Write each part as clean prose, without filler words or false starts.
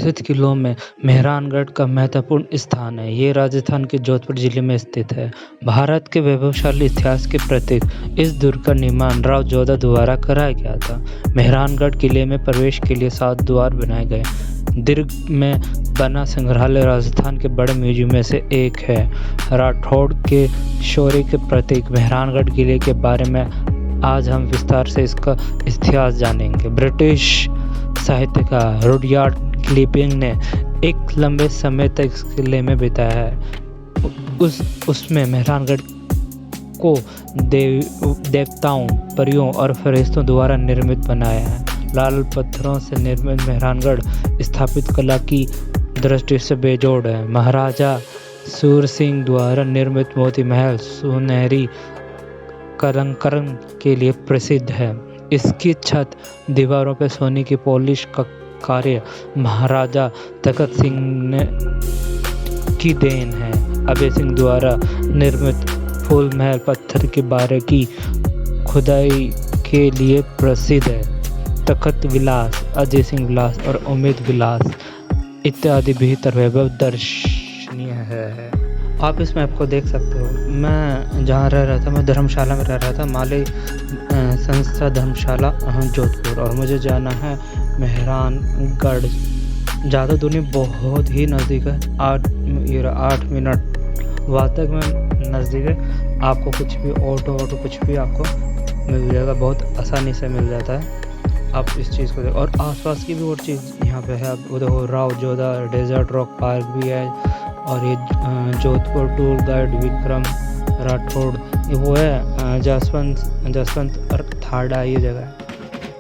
प्रसिद्ध किलों में मेहरानगढ़ का महत्वपूर्ण स्थान है। ये राजस्थान के जोधपुर जिले में स्थित है। भारत के वैभवशाली इतिहास के प्रतीक इस दुर्ग का निर्माण राव जोधा द्वारा कराया गया था। मेहरानगढ़ किले में प्रवेश के लिए 7 द्वार बनाए गए। दुर्ग में बना संग्रहालय राजस्थान के बड़े म्यूजियम में से एक है। राठौड़ के शौर्य के प्रतीक मेहरानगढ़ किले के बारे में आज हम विस्तार से इसका इतिहास जानेंगे। ब्रिटिश साहित्यकार रुडयार्ड किपलिंग ने एक लंबे समय तक इस किले में बिताया है। उसमें मेहरानगढ़ को देवताओं, परियों और फरिश्तों द्वारा निर्मित बनाया है। लाल पत्थरों से निर्मित मेहरानगढ़ स्थापित कला की दृष्टि से बेजोड़ है। महाराजा सूर सिंह द्वारा निर्मित मोती महल सुनहरी अलंकरण के लिए प्रसिद्ध है। इसकी छत, दीवारों पर सोने की पॉलिश का कार्य महाराजा तखत सिंह की देन है। अभय सिंह द्वारा निर्मित फूल महल पत्थर के बारीकी खुदाई के लिए प्रसिद्ध है। तखत विलास, अजय सिंह विलास और उम्मेद विलास इत्यादि बेहतर वैभव दर्शनीय है। आप इस मैप को देख सकते हो। मैं जहाँ रह रहा था, मैं धर्मशाला में रह रहा था, माले संस्था धर्मशाला जोधपुर, और मुझे जाना है मेहरानगढ़। ज़्यादा दूर नहीं, बहुत ही नज़दीक है। 8 मिनट वहाँ तक मैं नज़दीक है। आपको कुछ भी ऑटो कुछ भी आपको मिल जाएगा, बहुत आसानी से मिल जाता है। आप इस चीज़ को देखो, और आसपास की भी और चीज़ यहाँ पे है। आप वो देखो, Rao Jodha desert rock park भी है, और ये जोधपुर टूर गाइड विक्रम राठौड़, ये वो है जसवंत और थाड़ा, ये जगह है।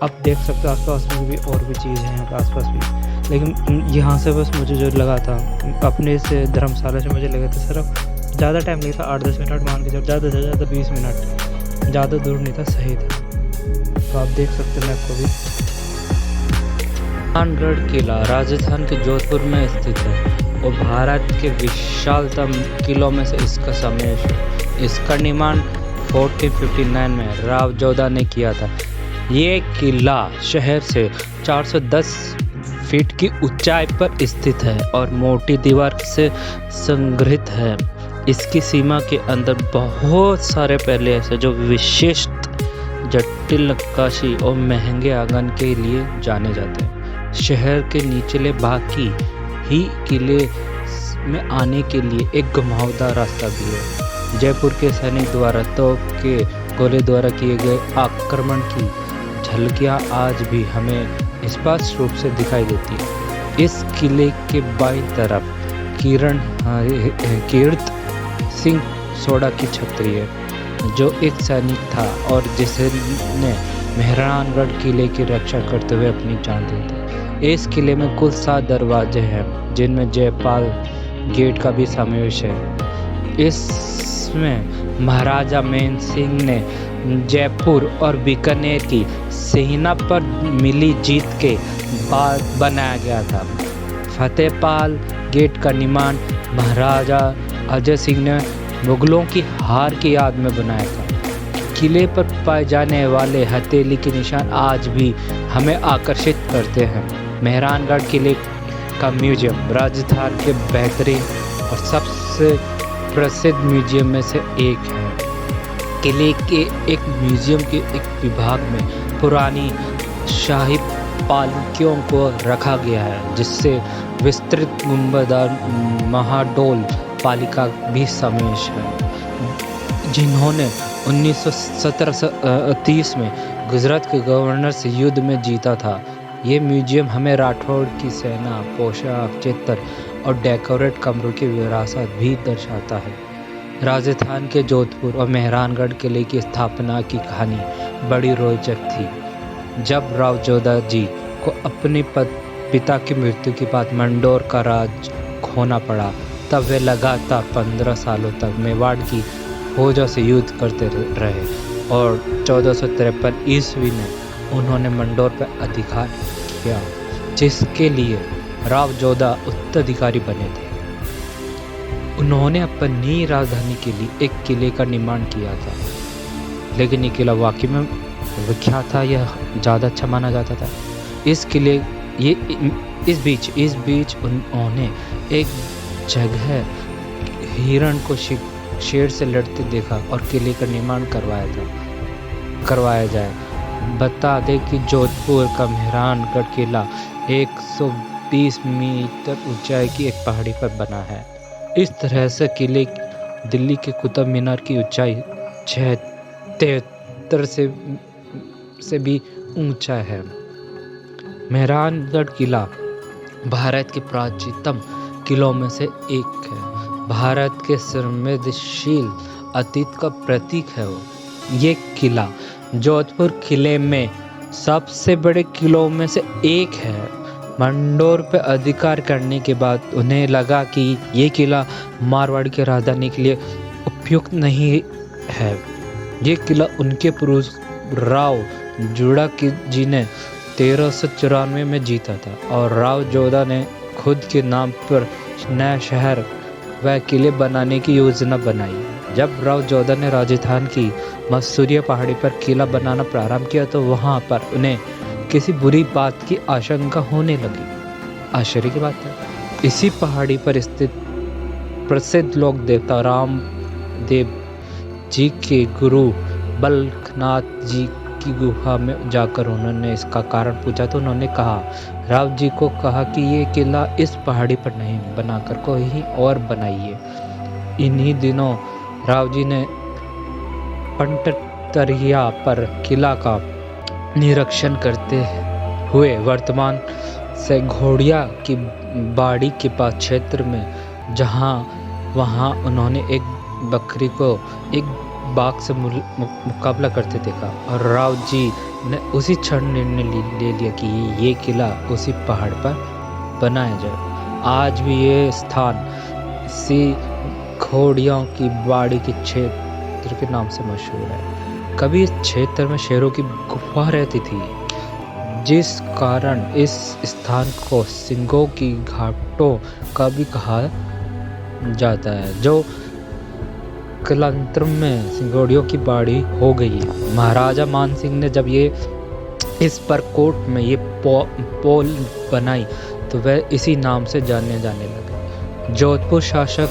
आप देख सकते हो आसपास में भी और भी चीज़ है यहाँ पे आसपास भी। लेकिन यहाँ से बस मुझे जो लगा था, अपने से धर्मशाला से मुझे लगा था सिर्फ ज़्यादा टाइम नहीं था, 8-10 मिनट मान के चलो, ज़्यादा से ज़्यादा 20 मिनट, ज़्यादा दूर नहीं था, सही था। तो आप देख सकते हैं मैप को भी। मेहरानगढ़ किला राजस्थान के जोधपुर में स्थित है और भारत के विशालतम किलों में से इसका समावेश है। इसका निर्माण 1459 में राव जोधा ने किया था। ये किला शहर से 410 फीट की ऊंचाई पर स्थित है और मोटी दीवार से संग्रहित है। इसकी सीमा के अंदर बहुत सारे पहले ऐसे जो विशिष्ट जटिल नक्काशी और महंगे आंगन के लिए जाने जाते हैं। शहर के निचले भाग की ही किले में आने के लिए एक घुमावदार रास्ता भी है। जयपुर के सैनिक द्वारा तोप के गोले द्वारा किए गए आक्रमण की झलकियां आज भी हमें स्पष्ट रूप से दिखाई देती है। इस किले के बाईं तरफ कीर्त सिंह सोडा की छतरी है, जो एक सैनिक था और जिसने मेहरानगढ़ किले की रक्षा करते हुए अपनी जान दी थी। इस किले में कुल 7 दरवाजे हैं, जिनमें जयपाल गेट का भी समावेश है। इसमें महाराजा मान सिंह ने जयपुर और बीकानेर की सेना पर मिली जीत के बाद बनाया गया था। फतेहपाल गेट का निर्माण महाराजा अजय सिंह ने मुगलों की हार की याद में बनाया था। किले पर पाए जाने वाले हथेली के निशान आज भी हमें आकर्षित करते हैं। मेहरानगढ़ किले का म्यूजियम राजस्थान के बेहतरीन और सबसे प्रसिद्ध म्यूजियम में से एक है। किले के एक म्यूजियम के एक विभाग में पुरानी शाही पालकियों को रखा गया है, जिससे विस्तृत गुंबददार महाडोल पालिका भी समावेश है, जिन्होंने 1930 में गुजरात के गवर्नर से युद्ध में जीता था। ये म्यूजियम हमें राठौड़ की सेना, पोशाक, चित्र और डेकोरेट कमरों की विरासत भी दर्शाता है। राजस्थान के जोधपुर और मेहरानगढ़ किले की स्थापना की कहानी बड़ी रोचक थी। जब राव जोधा जी को अपने पिता की मृत्यु के बाद मंडोर का राज खोना पड़ा, तब वे लगातार 15 सालों तक मेवाड़ की फौजों से युद्ध करते रहे और 1453 ईस्वी में उन्होंने मंडोर पर अधिकार किया, जिसके लिए राव जोधा उत्तराधिकारी बने थे। उन्होंने अपनी राजधानी के लिए एक किले का निर्माण किया था, लेकिन ये किला वाकई में विख्यात था, यह ज़्यादा अच्छा माना जाता था। इस किले ये इस बीच उन्होंने एक जगह हिरण को शेर से लड़ते देखा और किले का निर्माण करवाया जाए। बता दें कि जोधपुर का मेहरानगढ़ किला 120 मीटर ऊंचाई की एक पहाड़ी पर बना है। इस तरह से किले दिल्ली के कुतुब मीनार की ऊंचाई 73 से भी ऊंचा है। मेहरानगढ़ किला भारत के प्राचीनतम किलों में से एक है। भारत के समृद्धशील अतीत का प्रतीक है ये किला। जोधपुर किले में सबसे बड़े किलों में से एक है। मंडोर पर अधिकार करने के बाद उन्हें लगा कि ये किला मारवाड़ की राजधानी के लिए उपयुक्त नहीं है। ये किला उनके पूर्व राव जोधा जी ने 1394 में जीता था और राव जोधा ने खुद के नाम पर नया शहर व किले बनाने की योजना बनाई। जब राव जोधा ने राजस्थान की मसूरिया पहाड़ी पर किला बनाना प्रारंभ किया तो वहां पर उन्हें किसी बुरी बात की आशंका होने लगी। आश्चर्य की बात है, इसी पहाड़ी पर स्थित प्रसिद्ध लोक देवता रामदेव जी के गुरु बल्कनाथ जी की गुफा में जाकर उन्होंने इसका कारण पूछा तो उन्होंने कहा, राव जी को कहा कि ये किला इस पहाड़ी पर नहीं बनाकर कोई और बनाइए। इन्हीं दिनों राव जी ने पंटतरिया पर किला का निरीक्षण करते हुए वर्तमान से घोड़िया की बाड़ी के पास क्षेत्र में वहाँ उन्होंने एक बकरी को एक बाघ से मुकाबला करते देखा और राव जी ने उसी क्षण निर्णय ले लिया कि ये किला उसी पहाड़ पर बनाया जाए। आज भी ये स्थान सी घोड़ियों की बाड़ी के क्षेत्र के नाम से मशहूर है। कभी इस क्षेत्र में शेरों की गुफा रहती थी, जिस कारण इस स्थान को सिंगों की घाटों का भी कहा जाता है, जो कालांतर में सिंगोड़ियों की बाड़ी हो गई। महाराजा मानसिंह ने जब ये इस पर कोट में ये पोल बनाई तो वह इसी नाम से जाने लगे। जोधपुर शासक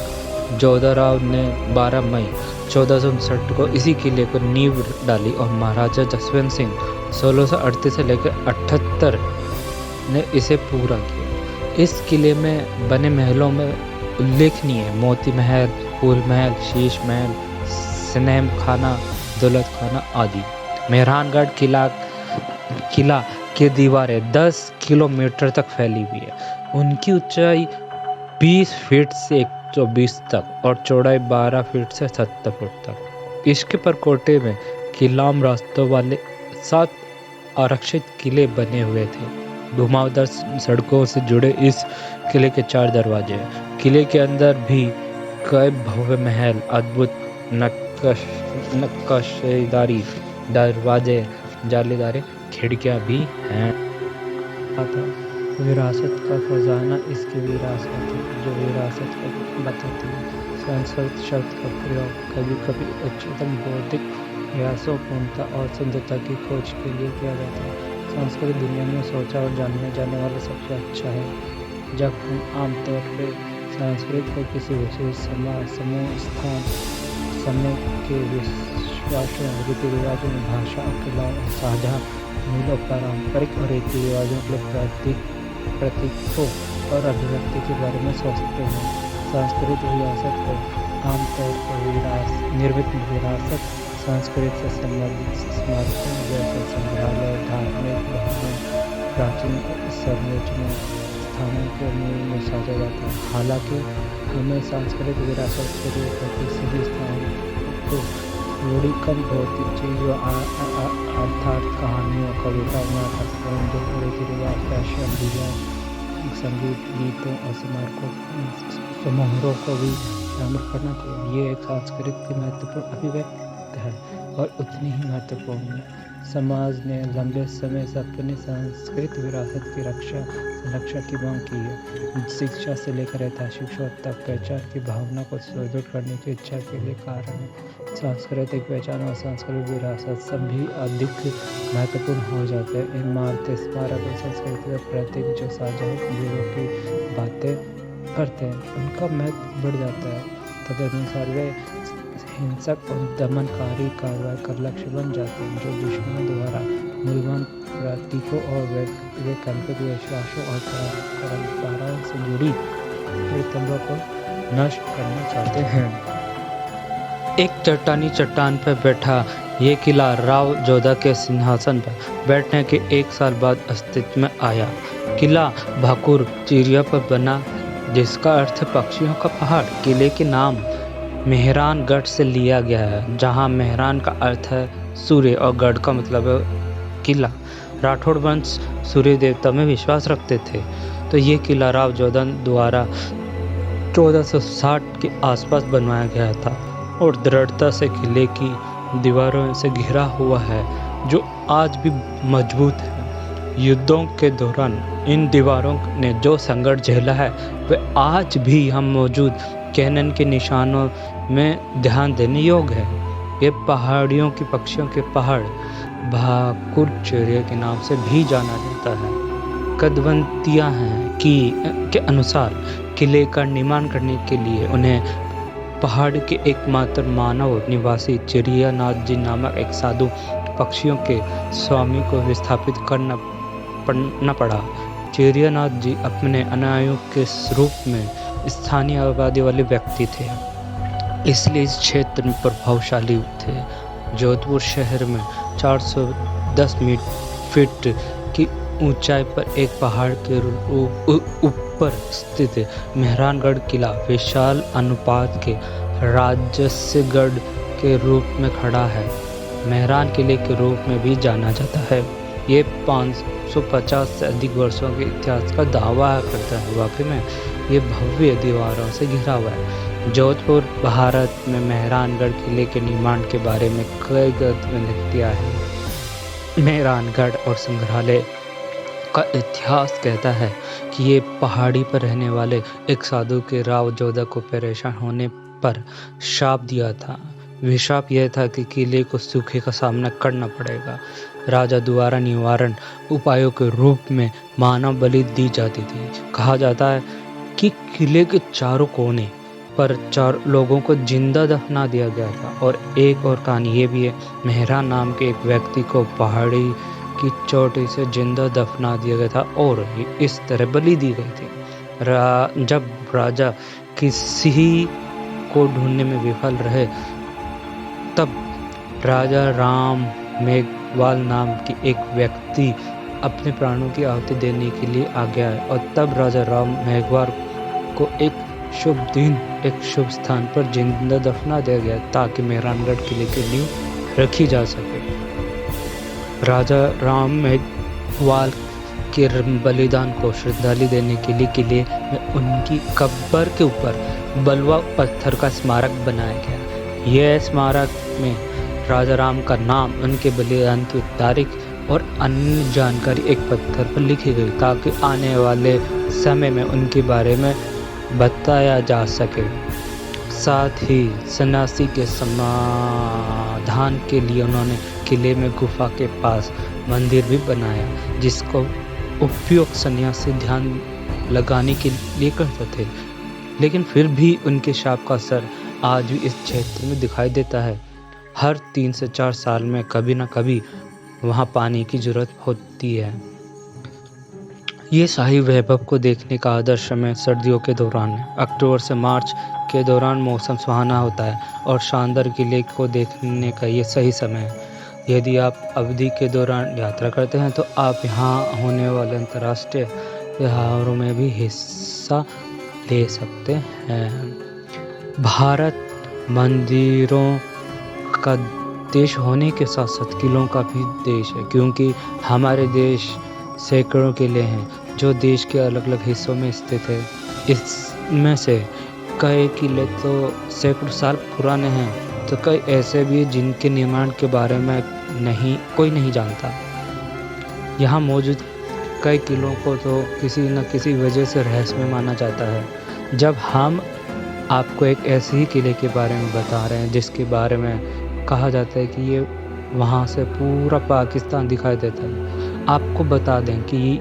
जोधाराव ने 12 मई 1459 को इसी किले को नींव डाली और महाराजा जसवंत सिंह 1638 से लेकर 78 ने इसे पूरा किया। इस किले में बने महलों में उल्लेखनीय मोती महल, फूल महल, शीश महल, स्नेम खाना, दौलत खाना आदि। मेहरानगढ़ किला की दीवारें 10 किलोमीटर तक फैली हुई है। उनकी ऊंचाई 20 फीट से 124 तक और चौड़ाई 12 फीट से 70 फुट तक। इसके परकोटे में किलाम रास्तों वाले 7 आरक्षित किले बने हुए थे। घुमावदार सड़कों से जुड़े इस किले के 4 दरवाजे हैं। किले के अंदर भी कई भव्य महल, अद्भुत नक्काशीदारी दरवाजे, जालीदार खिड़कियां भी हैं। विरासत का खजाना इसकी विरासत है, जो विरासत को बताती है। संस्कृत शब्द का प्रयोग कभी कभी उच्चतम बौद्धिक प्रयासों, पूर्णता और सुंदरता की खोज के लिए किया जाता है। संस्कृत दुनिया में सोचा और जाने जाने वाला सबसे अच्छा है। जब हम आमतौर पर संस्कृत को किसी विशेष समाज, समूह, स्थान, समय के विश्वासों, रीति रिवाजों, भाषा, कला, साझा मूल्यों, पारंपरिक और रीति रिवाजों के प्रतीकों और अभिव्यक्ति के बारे में सोचते हैं। सांस्कृतिक विरासत को आमतौर पर निर्मित विरासत संस्कृत से संबंधित स्मारकों जैसे संग्रहालय, धार्मिक भवन, प्राचीन संरचना स्थानों के में साझा जाता है। हालांकि हमें सांस्कृतिक विरासत के रूप में किसी भी स्थान को थोड़ी कम भौतिक चीज़ों अर्थात कहानियों, कविताओं, नाटक, रीति रिवाज, फैशन, डिजाइन, संगीत, गीतों और स्मारकों समारोह को भी शामिल करना चाहिए। ये एक सांस्कृतिक महत्वपूर्ण अभिव्यक्ति है और उतनी ही महत्वपूर्ण है। समाज ने लंबे समय से अपनी सांस्कृतिक विरासत की रक्षा संरक्षण की मांग की है। शिक्षा से लेकर ऐतिहासिक शोध तक पहचान की भावना को सुदृढ़ करने की इच्छा के लिए कारण है। सांस्कृतिक पहचान और सांस्कृतिक विरासत सभी अधिक महत्वपूर्ण हो जाते हैं। इमारतें, स्मारक और संस्कृति के प्रतीक जो साझा की बातें करते हैं उनका महत्व बढ़ जाता है। तदनुसार वे हिंसक और दमनकारी कार्रवाई का लक्ष्य बन जाते हैं, जो दुश्मनों द्वारा मूल्यवान प्रतीकों और वैकल्पिक विश्वासों और परंपराओं से जुड़ी प्रतिबंधों को नष्ट करना चाहते हैं। एक चट्टानी चट्टान पर बैठा ये किला राव जोधा के सिंहासन पर बैठने के 1 साल बाद अस्तित्व में आया। किला भाकुर चिड़िया पर बना, जिसका अर्थ है पक्षियों का पहाड़। किले के नाम मेहरानगढ़ से लिया गया है, जहां मेहरान का अर्थ है सूर्य और गढ़ का मतलब है किला। राठौड़ वंश सूर्य देवता में विश्वास रखते थे, तो ये किला राव जोधा द्वारा 1460 के आसपास बनवाया गया था और दृढ़ता से किले की दीवारों से घिरा हुआ है, जो आज भी मजबूत है। युद्धों के दौरान इन दीवारों ने जो संघर्ष झेला है वह आज भी हम मौजूद कैनन के निशानों में ध्यान देने योग्य है। ये पहाड़ियों की पक्षियों के पहाड़ भाकुर चिड़िया के नाम से भी जाना जाता है। किंवदंतियां हैं के अनुसार किले का निर्माण करने के लिए उन्हें पहाड़ के एकमात्र मानव निवासी चिड़ियानाथ जी नामक एक साधु पक्षियों के स्वामी को विस्थापित करना पड़ा। चिड़ियानाथ जी अपने अनुयायियों के रूप में स्थानीय आबादी वाले व्यक्ति थे, इसलिए इस क्षेत्र में प्रभावशाली थे। जोधपुर शहर में 410 फीट की ऊंचाई पर एक पहाड़ के ऊपर स्थित मेहरानगढ़ किला विशाल अनुपात के राजस्वगढ़ के रूप में खड़ा है। मेहरान किले के रूप में भी जाना जाता है। ये 550 से अधिक वर्षों के इतिहास का दावा करता है। वाकई में ये भव्य दीवारों से घिरा हुआ है। जोधपुर भारत में मेहरानगढ़ किले के निर्माण के बारे में कई किंवदंतियां हैं। मेहरानगढ़ और संग्रहालय का इतिहास कहता है कि ये पहाड़ी पर रहने वाले एक साधु के राव जोधा को परेशान होने पर शाप दिया था। विशाप यह था कि किले को सूखे का सामना करना पड़ेगा। राजा द्वारा निवारण उपायों के रूप में मानव बलि दी जाती थी। कहा जाता है कि किले के चारों कोने पर 4 लोगों को जिंदा दफना दिया गया था। और एक और कहानी ये भी है, मेहरान नाम के एक व्यक्ति को पहाड़ी की चोटी से जिंदा दफना दिया गया था और इस तरह बलि दी गई थी। जब राजा किसी को ढूंढने में विफल रहे, तब राजा राम मेघवाल नाम की एक व्यक्ति अपने प्राणों की आहुति देने के लिए आ गया है। और तब राजा राम मेघवाल को एक शुभ दिन एक शुभ स्थान पर जिंदा दफना दिया गया, ताकि मेहरानगढ़ किले की नींव रखी जा सके। राजा राम मेघवाल के बलिदान को श्रद्धांजलि देने के लिए किले में उनकी कब्र के ऊपर बलुआ पत्थर का स्मारक बनाया गया। यह स्मारक में राजा राम का नाम, उनके बलिदान की तारीख और अन्य जानकारी एक पत्थर पर लिखी गई, ताकि आने वाले समय में उनके बारे में बताया जा सके। साथ ही सन्यासी के समाधान के लिए उन्होंने किले में गुफा के पास मंदिर भी बनाया, जिसको उपयोग सन्यासी ध्यान लगाने के लिए करते थे। लेकिन फिर भी उनके शाप का असर आज भी इस क्षेत्र में दिखाई देता है। हर 3 से 4 साल में कभी न कभी वहाँ पानी की जरूरत होती है। ये शाही वैभव को देखने का आदर्श समय सर्दियों के दौरान है। अक्टूबर से मार्च के दौरान मौसम सुहाना होता है और शानदार किले को देखने का ये सही समय है। यदि आप अवधि के दौरान यात्रा करते हैं तो आप यहाँ होने वाले अंतर्राष्ट्रीय त्योहारों में भी हिस्सा ले सकते हैं। भारत मंदिरों का देश होने के साथ साथ किलों का भी देश है, क्योंकि हमारे देश सैकड़ों किले हैं जो देश के अलग अलग हिस्सों में स्थित है। इसमें से कई किले तो सैकड़ों साल पुराने हैं, तो कई ऐसे भी जिनके निर्माण के बारे में कोई नहीं जानता। यहाँ मौजूद कई किलों को तो किसी न किसी वजह से रहस्यमय माना जाता है। जब हम आपको एक ऐसे ही किले के बारे में बता रहे हैं जिसके बारे में कहा जाता है कि ये वहाँ से पूरा पाकिस्तान दिखाई देता है, आपको बता दें कि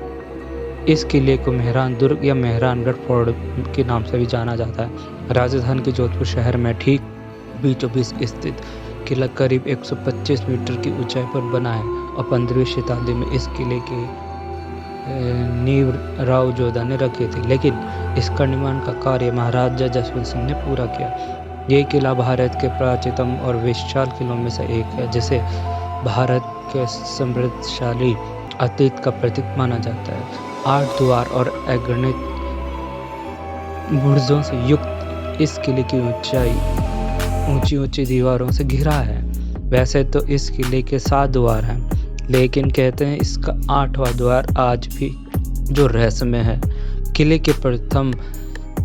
इस किले को मेहरान दुर्ग या मेहरानगढ़ फोर्ट के नाम से भी जाना जाता है। राजस्थान के जोधपुर शहर में ठीक बीचों बीच स्थित किला करीब 125 मीटर की ऊंचाई पर बना है और 15वीं शताब्दी में इस किले की नींव राव जोधा ने रखी थी, लेकिन इसका निर्माण का कार्य महाराजा जसवंत सिंह ने पूरा किया। ये किला भारत के प्राचीनतम और विशाल किलों में से एक है, जिसे भारत के समृद्धशाली अतीत का प्रतीक माना जाता है। 8 द्वार और अगणित बुर्जों से युक्त इस किले की ऊंची दीवारों से घिरा है। वैसे तो इस किले के 7 द्वार हैं, लेकिन कहते हैं इसका 8वां द्वार आज भी जो रहस्यमय है। किले के प्रथम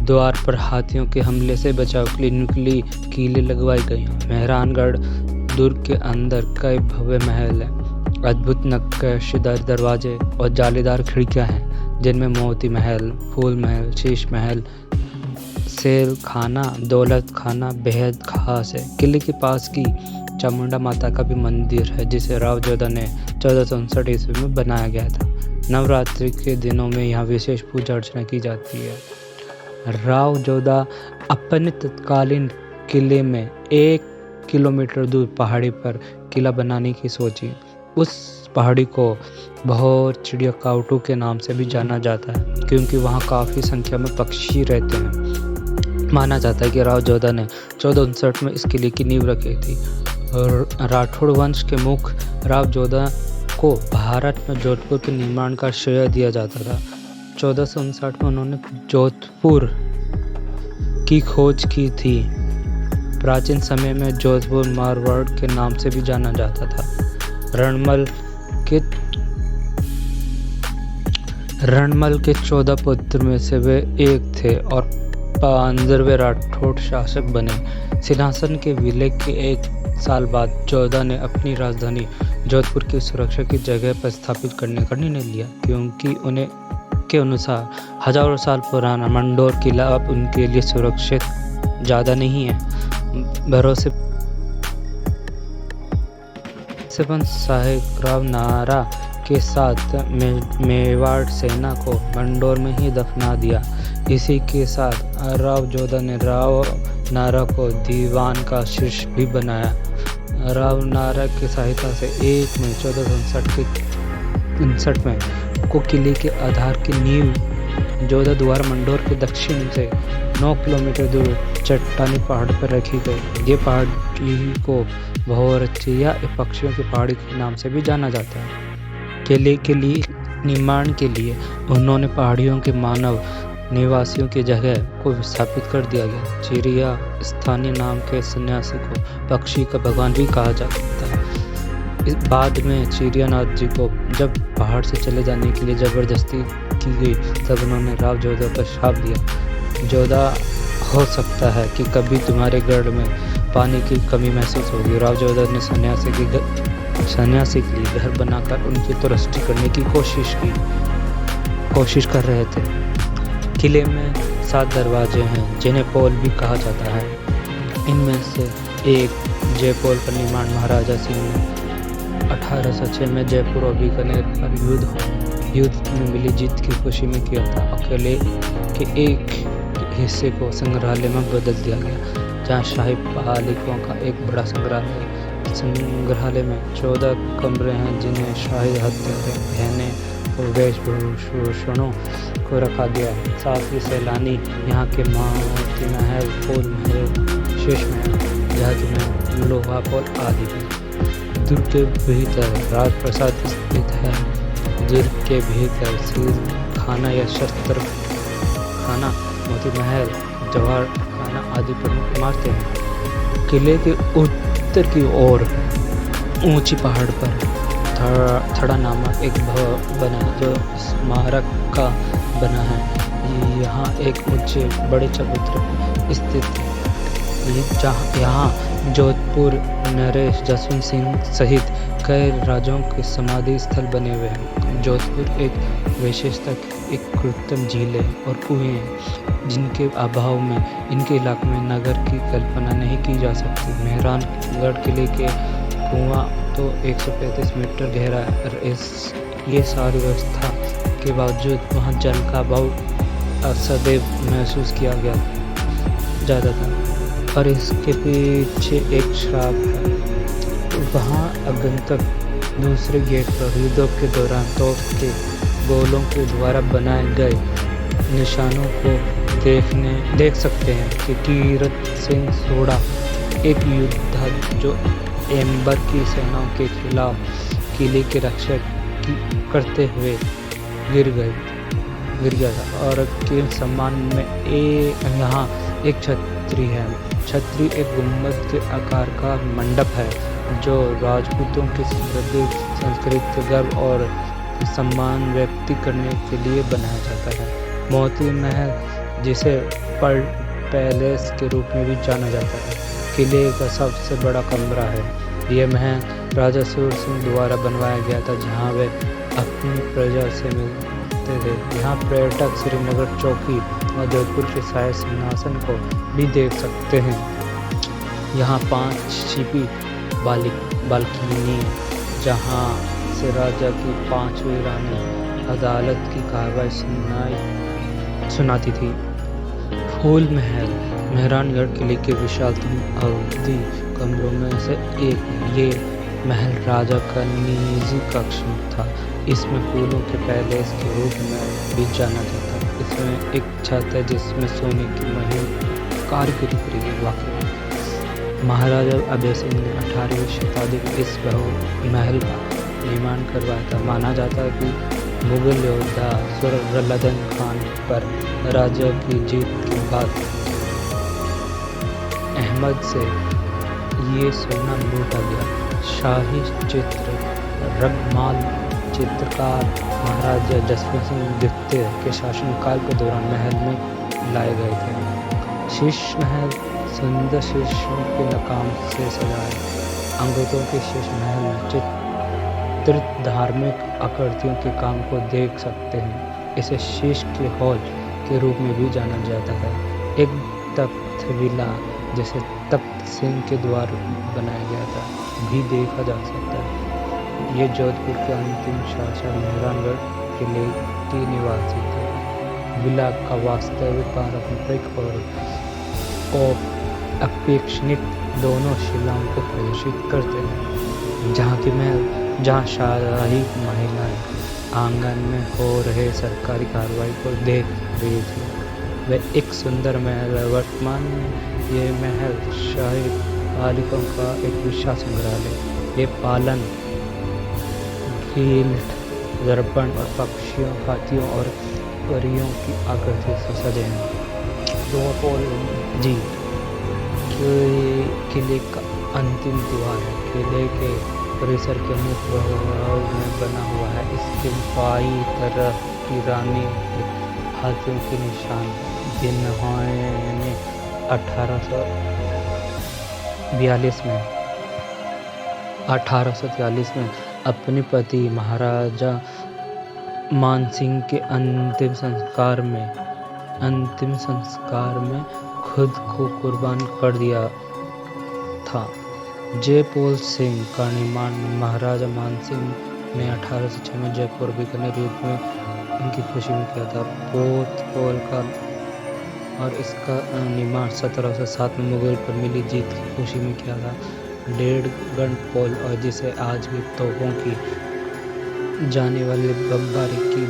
द्वार पर हाथियों के हमले से बचाव के लिए नुकीली कीलें लगवाई गई हैं। मेहरानगढ़ दुर्ग के अंदर कई भव्य महल हैं, अद्भुत नक्काशीदार दरवाजे और जालीदार खिड़कियां हैं, जिनमें मोती महल, फूल महल, शीश महल, सेल खाना, दौलत खाना बेहद खास है। किले के पास की चामुंडा माता का भी मंदिर है, जिसे राव जोधा ने 1459 ईस्वी में बनाया गया था। नवरात्रि के दिनों में यहाँ विशेष पूजा अर्चना की जाती है। राव जोधा अपने तत्कालीन किले में 1 किलोमीटर दूर पहाड़ी पर किला बनाने की सोची। उस पहाड़ी को बहुत चिड़िया काउटू के नाम से भी जाना जाता है, क्योंकि वहाँ काफ़ी संख्या में पक्षी रहते हैं। माना जाता है कि राव जोधा ने 1459 में इस किले की नींव रखी थी। और राठौड़ वंश के मुख्य राव जोधा को भारत में जोधपुर के निर्माण का श्रेय दिया जाता था। 1459 में उन्होंने जोधपुर की खोज की थी। प्राचीन समय में जोधपुर मारवाड़ के नाम से भी जाना जाता था। रणमल के 14 पुत्र में से वे एक थे और 15वें राठौड़ शासक बने। सिंहासन के विलय के 1 साल बाद जोधा ने अपनी राजधानी जोधपुर की सुरक्षा की जगह पर स्थापित करने का निर्णय लिया, क्योंकि उन्हें के अनुसार हजारों साल पुराना मंडोर किला अब उनके लिए सुरक्षित ज़्यादा नहीं है। भरोसे साहिब राव नारा के साथ मेवाड़ सेना को मंडोर में ही दफना दिया। इसी के साथ राव जोधा ने राव नारा को दीवान का शीर्ष भी बनाया। राव नारा की सहायता से 1 मई 1459 में को किले के आधार की नींव जोधा द्वारा मंडोर के दक्षिण से 9 किलोमीटर दूर चट्टानी पहाड़ पर रखी गई। ये पहाड़ी को भौरचिया पक्षियों की पहाड़ी के नाम से भी जाना जाता है। किले के लिए निर्माण के लिए उन्होंने पहाड़ियों के मानव निवासियों की जगह को स्थापित कर दिया गया। चिड़िया स्थानीय नाम के सन्यासी को पक्षी का भगवान भी कहा जाता है। इस बाद में चिड़ियानाथ जी को जब पहाड़ से चले जाने के लिए जबरदस्ती की गई, तब उन्होंने राव जोधा पर श्राप दिया। जोधा, हो सकता है कि कभी तुम्हारे गढ़ में पानी की कमी महसूस होगी। राव जोधा ने सन्यासी के लिए घर बनाकर उनकी तुरस्ती करने की कोशिश कर रहे थे। किले में 7 दरवाजे हैं, जिन्हें पोल भी कहा जाता है। इनमें से एक जयपोल का निर्माण महाराजा सिंह ने 1806 में जयपुर और बीकानेर पर युद्ध में मिली जीत की खुशी में किया था। किले के एक हिस्से को संग्रहालय में बदल दिया गया, जहाँ शाही पालिकों का एक बड़ा संग्रहालय में 14 कमरे हैं, जिनमें शाही हथियार, गहने और वेशभूषणों को रखा गया है। साथ ही सैलानी यहाँ के मोती महल, फूल महल, शीश महल, जहाज महल, लोहा पोल आदि भी। दुर्ग के भीतर राजप्रसाद स्थित है। दुर्ग के भीतर सील खाना या शस्त्र खाना, मोती महल, जवाहर खाना आदि प्रमुख इमारतें हैं। किले के उत्तर की ओर ऊंची पहाड़ पर थड़ा नामक एक भवन बना, जो स्मारक का बना है। यहाँ एक ऊंचे बड़े चबूतरे स्थित यहाँ जोधपुर नरेश जसवंत सिंह सहित कई राजाओं के समाधि स्थल बने हुए हैं। जोधपुर एक विशेषता एक कृत्रिम झीलें और कुएं हैं, जिनके अभाव में इनके इलाके में नगर की कल्पना नहीं की जा सकती। मेहरानगढ़ किले के कुआं तो 135 मीटर गहरा है और ये सारी व्यवस्था के बावजूद वहाँ जल का अभाव सदैव महसूस किया जाता था। और इसके पीछे एक श्राप है। वहाँ आगंतुक दूसरे गेट पर युद्धों के दौरान तोप के गोलों के द्वारा बनाए गए निशानों को देख सकते हैं कि कीरत सिंह सोढ़ा एक योद्धा जो एम्बर की सेनाओं के खिलाफ किले की रक्षा करते हुए गिर गया था। और के सम्मान में यहाँ एक छतरी है। छतरी एक गुंबद के आकार का मंडप है जो राजपूतों की समृद्धि, संस्कृति, गर्व और सम्मान व्यक्त करने के लिए बनाया जाता है। मोती महल, जिसे पर्ल पैलेस के रूप में भी जाना जाता है, किले का सबसे बड़ा कमरा है। यह महल राजा सूर सिंह द्वारा बनवाया गया था, जहां वे अपनी प्रजा से मिलते थे। यहाँ पर्यटक श्रीनगर चौकी और जोधपुर के शाही सिंहासन को भी देख सकते हैं। यहाँ 5 छिपी बालकनी, जहाँ से राजा की 5वीं रानी अदालत की कार्रवाई सुनाती थी। फूल महल मेहरानगढ़ किले के विशालतम अवधि कमरों में से एक है। ये महल राजा का निजी कक्ष था। इसमें फूलों के पैलेस के रूप में भी जाना जाता है। इसमें एक छत है जिसमें सोने की महल कारीगरी करी गई। वाकई महाराजा अभय सिंह ने 18वीं शताब्दी में इस महल का निर्माण करवाया था। माना जाता है कि मुगल योद्धा सुरजल्दन खान पर राजा की जीत के बाद अहमद से ये सोना लूटा गया। शाही चित्र रंगमाल चित्रकार महाराजा जसवंत सिंह द्वितीय के शासनकाल के दौरान महल में लाए गए थे। शीश महल सुंदर शीशों के नकाम से सजाए अंगूठों के शीश महल में चित्रित धार्मिक आकृतियों के काम को देख सकते हैं। इसे शीश के हॉल के रूप में भी जाना जाता है। एक तख्त विला जिसे तख्त सिंह के द्वारा बनाया गया था भी देखा जा सकता है। ये जोधपुर के अंतिम शासक मेहरानगढ़ किले के निवासी थे। विला का वास्तविक पारंपरिक और अपेक्षणिक दोनों शिलाओं को प्रदर्शित करते हैं। जहाँ शाही महिलाएं आंगन में हो रहे सरकारी कार्रवाई को देख रही थी। वह एक सुंदर महल है। वर्तमान में ये महल शाही बालिकाओं का एक विशाल संग्रहालय। ये पालन गिल्ड दर्पण और पक्षियों, हाथियों और परियों की आकृति से सजे हैं। जी किले का अंतिम द्वार है। किले के परिसर के मुख्य भाग में बना हुआ है। इसके बाईं तरफ की रानी हाथियों के निशान, जिन्होंने 1843 में अपने पति महाराजा मानसिंह के अंतिम संस्कार में खुद को कुर्बान कर दिया था। जयपाल सिंह का निर्माण महाराजा मानसिंह ने 1806 में जयपुर बीकानेर युद्ध में इनकी खुशी में किया था। पोल का और इसका निर्माण 1707 में मुगल पर मिली जीत की खुशी में किया था। 1.5 गन पोल, और जिसे आज भी तोपों की जाने वाली बमबारी की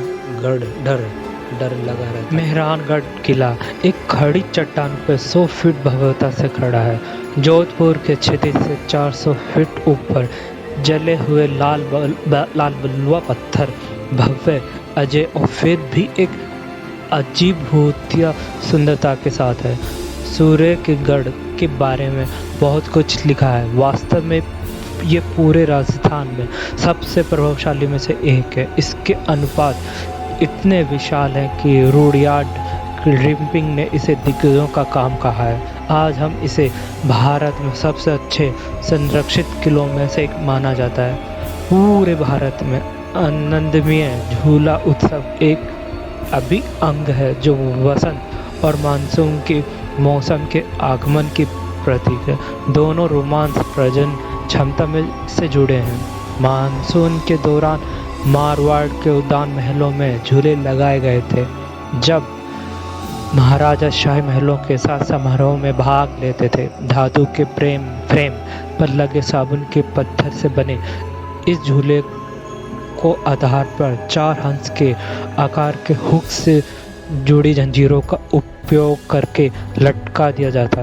डर लगा रहता है। मेहरानगढ़ किला एक खड़ी चट्टान पर 100 फीट भव्यता से खड़ा है। जोधपुर के क्षितिज से 400 फीट ऊपर जले हुए लाल बलुआ पत्थर भव्य, अजय और फिर भी एक अजीब भूतिया सुंदरता के साथ है। सूर्य के गढ़ के बारे में बहुत कुछ लिखा है। वास्तव में ये पूरे राजस्थान में सबसे प्रभावशाली में से एक है। इसके अनुपात इतने विशाल हैं कि रुडयार्ड किपलिंग ने इसे दिग्गजों का काम कहा है। आज हम इसे भारत में सबसे अच्छे संरक्षित किलों में से एक माना जाता है। पूरे भारत में आनंदमय झूला उत्सव एक अभी अंग है जो वसंत और मानसून के मौसम के आगमन की प्रतीक है। दोनों रोमांस प्रजनन क्षमता में से जुड़े हैं। मानसून के दौरान मारवाड़ के उद्यान महलों में झूले लगाए गए थे। जब महाराजा शाही महलों के साथ समारोह में भाग लेते थे। धातु के फ्रेम पर लगे साबुन के पत्थर से बने इस झूले को आधार पर 4 हंस के आकार के हुक से जुड़ी जंजीरों का उपयोग करके लटका दिया जाता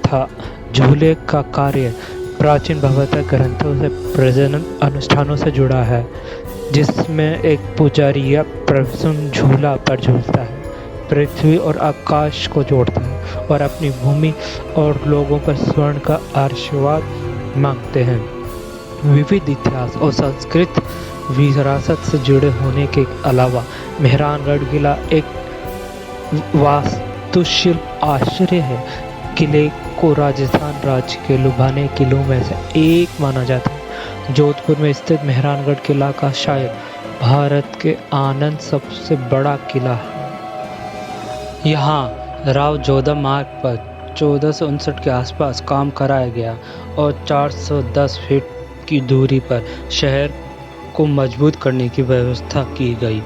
था। झूले का कार्य प्राचीन भगवत ग्रंथों से प्रजनन अनुष्ठानों से जुड़ा है, जिसमें एक पुजारी या प्रसून झूला पर झूलता है, पृथ्वी और आकाश को जोड़ता है और अपनी भूमि और लोगों पर स्वर्ण का आशीर्वाद मांगते हैं। विविध इतिहास और संस्कृत विरासत से जुड़े होने के अलावा मेहरानगढ़ किला एक वास्तुशिल्प आश्चर्य है। किले को राजस्थान राज्य के लुभाने किलों में से एक माना जाता है। जोधपुर में स्थित मेहरानगढ़ किला का शायद भारत के आनंद सबसे बड़ा किला है। यहाँ राव जोधा मार्ग पर 1459 के आसपास काम कराया गया और 410 फीट की दूरी पर शहर को मजबूत करने की व्यवस्था की गई।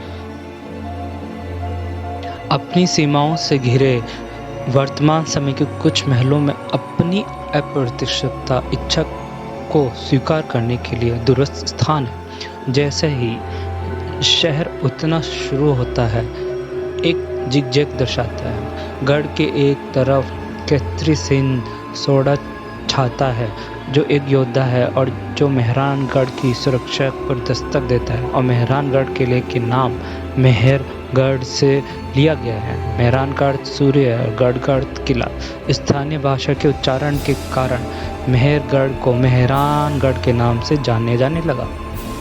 अपनी सीमाओं से घिरे वर्तमान समय के कुछ महलों में अपनी अप्रत्याशित इच्छा को स्वीकार करने के लिए दुरुस्त स्थान है। जैसे ही शहर उतना शुरू होता है, एक जिगजैग दर्शाता है। गढ़ के एक तरफ केसरी सिंह सोडा छाता है, जो एक योद्धा है और जो मेहरानगढ़ की सुरक्षा पर दस्तक देता है, और मेहरानगढ़ किले के नाम मेहरगढ़ से लिया गया है। मेहरानगढ़ सूर्यगढ़ किला स्थानीय भाषा के उच्चारण के कारण मेहरगढ़ को मेहरानगढ़ के नाम से जाने लगा।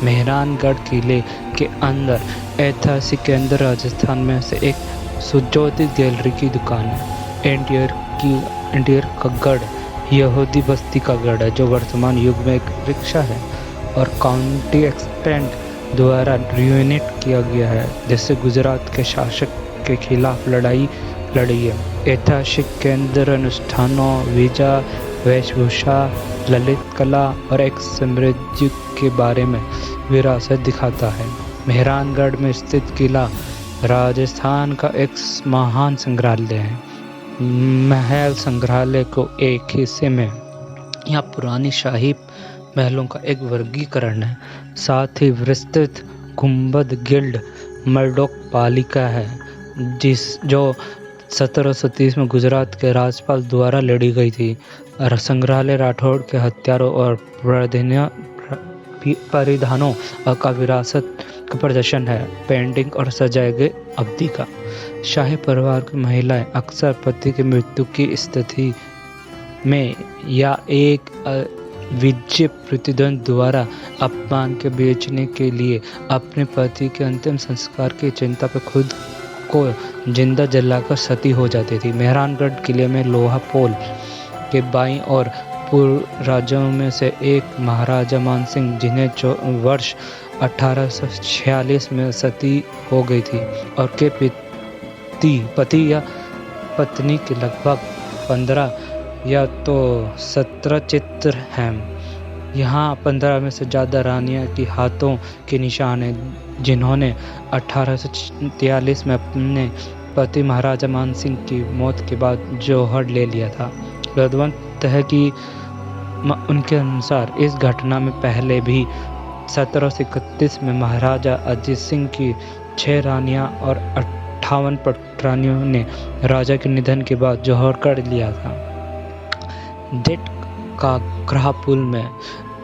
मेहरानगढ़ किले के अंदर ऐतिहासिक केंद्र राजस्थान में से एक सुज्योति गैलरी की दुकान है। इंटीरियर का गढ़ यहूदी बस्ती का गढ़ है, जो वर्तमान युग में एक रिक्शा है और काउंटी एक्सपेंड द्वारा रियूनेट किया गया है, जिससे गुजरात के शासक के खिलाफ लड़ाई लड़ी है। ऐतिहासिक केंद्र अनुष्ठानों, वीजा, वेशभूषा, ललित कला और एक समृद्धि के बारे में विरासत दिखाता है। मेहरानगढ़ में स्थित किला राजस्थान का एक महान संग्रहालय है। महल संग्रहालय को एक हिस्से में यहाँ पुरानी शाही महलों का एक वर्गीकरण है, साथ ही विस्तृत गुंबद गिल्ड मर्डोक पालिका है, जो 1730 में गुजरात के राज्यपाल द्वारा लड़ी गई थी। संग्रहालय राठौड़ के हथियारों और परिधानों का विरासत का प्रदर्शन है। पेंटिंग और सजाए गए अवधि का। शाही परिवार की महिलाएं अक्सर पति की मृत्यु की स्थिति में या एक विजय प्रतिद्वंद द्वारा अपमान के बेचने के लिए अपने पति के अंतिम संस्कार की चिंता पर खुद को जिंदा जलाकर सती हो जाती थी। मेहरानगढ़ किले में लोहा पोल के बाईं और पूर्व राजाओं में से एक महाराजा मानसिंह, जिन्हें वर्ष 1846 में सती हो गई थी और के पति या पत्नी के लगभग 15 या तो 17 चित्र हैं। यहाँ 15 में से ज़्यादा रानियाँ की हाथों के निशान हैं, जिन्होंने 1843 में अपने पति महाराजा मानसिंह की मौत के बाद जौहर ले लिया था। विद्वत है कि उनके अनुसार इस घटना में पहले भी 1731 में महाराजा अजीत सिंह की 6 रानियाँ और 58 पटरानियों ने राजा के निधन के बाद जौहर कर लिया था। जेट का ग्राहपुल में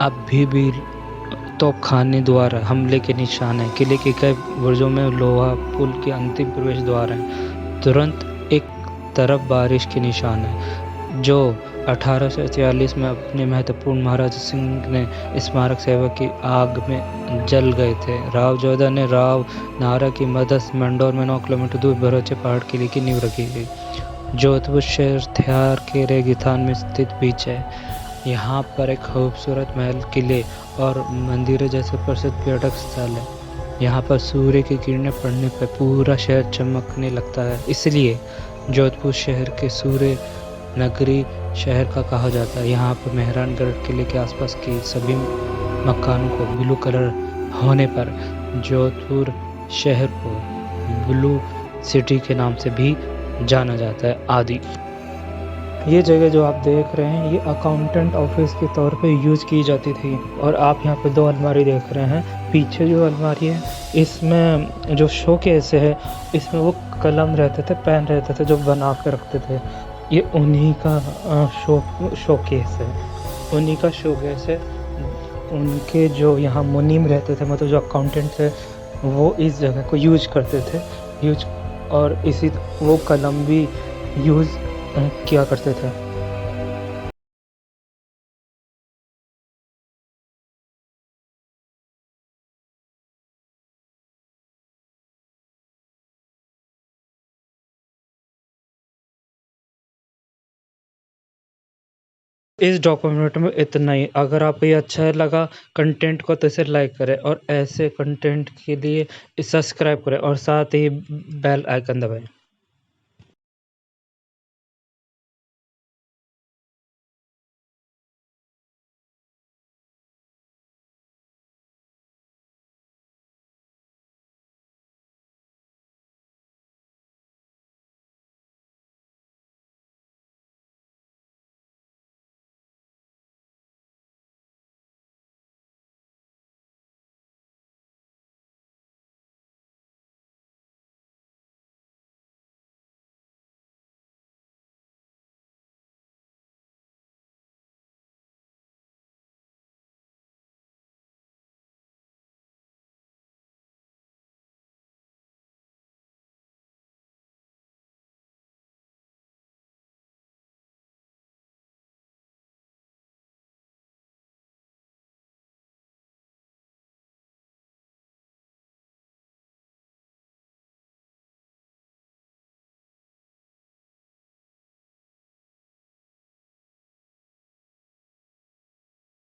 अभी भी तोपखाने द्वारा हमले के निशान हैं। किले के कई बुर्जों में लोहा पुल के अंतिम प्रवेश द्वार हैं। तुरंत एक तरफ बारिश के निशान है, जो 1846 में अपने महत्वपूर्ण महाराजा सिंह ने स्मारक सेवा की आग में जल गए थे। राव जोधा ने राव नारा की मदद से मंडौर में 9 किलोमीटर दूर भरोचे पहाड़ किले की नींव रखी थी। जोधपुर शहर थियार के रेगिस्तान में स्थित बीच है। यहाँ पर एक खूबसूरत महल, किले और मंदिरों जैसे प्रसिद्ध पर्यटक स्थल है। यहाँ पर सूर्य की किरणें पड़ने पर पूरा शहर चमकने लगता है, इसलिए जोधपुर शहर के सूर्य नगरी शहर का कहा जाता है। यहाँ पर मेहरानगढ़ किले के आसपास की सभी मकानों को ब्लू कलर होने पर जोधपुर शहर को ब्लू सिटी के नाम से भी जाना जाता है आदि। ये जगह जो आप देख रहे हैं ये अकाउंटेंट ऑफिस के तौर पे यूज़ की जाती थी। और आप यहाँ पे 2 अलमारी देख रहे हैं। पीछे जो अलमारी है इसमें जो शोकेस है इसमें वो कलम रहते थे, पेन रहते थे जो बना के रखते थे। ये उन्हीं का शोकेस है, उन्हीं का शोकेस है। उनके जो यहाँ मुनीम रहते थे, मतलब जो अकाउंटेंट थे, वो इस जगह को यूज करते थे। यूज और इसी वो कलम भी यूज़ किया करते थे। इस डॉक्यूमेंट में इतना ही। अगर आपको ये अच्छा लगा कंटेंट को तो इसे लाइक करें और ऐसे कंटेंट के लिए सब्सक्राइब करें और साथ ही बेल आइकन दबाएं।